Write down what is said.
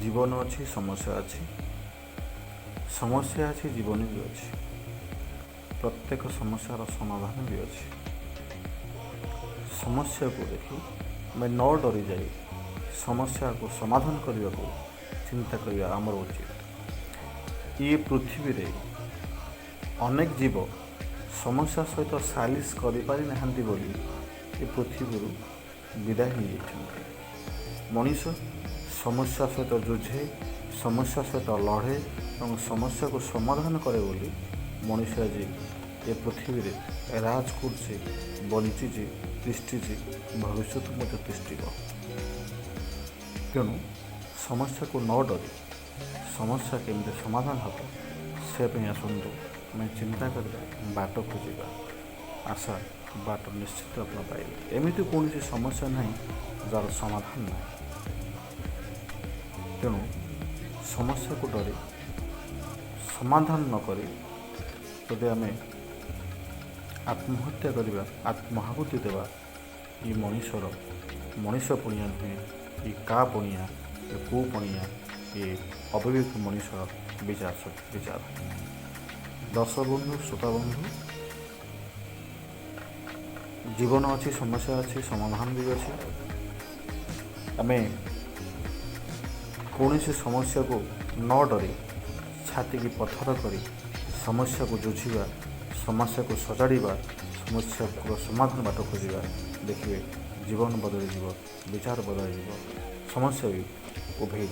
जीवन अच्छी समस्या अच्छी समस्या अच्छी जीवन भी अच्छी प्रत्येक समस्यार समाधान भी अच्छी। समस्या को देखी मैं न डरी जाए समस्या को समाधान करने को चिंता करने आमर उचित। ये पृथ्वी रे अनेक जीव समस्या सहित सालिश करें बोली ये पृथ्वी विदाय हो मनीष समस्या सहित जुझे समस्या सहित लड़े और समस्या को समाधान करे बोली मनीष आज ये पृथ्वी रे राज करछे बंची तिष्ठी भविष्य मत तिष्ठ। तेणु समस्या को न डरी समस्या केमती समाधान हम से आसतु मैं चिंता कर बाट खोजा आशा बाट निश्चित आप पाइबे। एमती कौन समस्या ना जार समाधान ना। तेणु समस्या को डरी समाधान नक जदि आम आत्महत्या करवा आत्माहुति देवा ये मनीष पणिया नुहे ये का पणिया ये कौ पणिया ये अविवेक मनीष विचार। दर्शक बंधु श्रोता बंधु जीवन अच्छी समस्या अच्छी समाधान भी अच्छी। आम कौन समस्या को न डरी छाती की पत्थर करी समस्या को जुझा समस्या को सजाड़ा समस्या को समाधान बाट खोजा देखिए जीवन बदल विचार बदल समस्या भी उभे।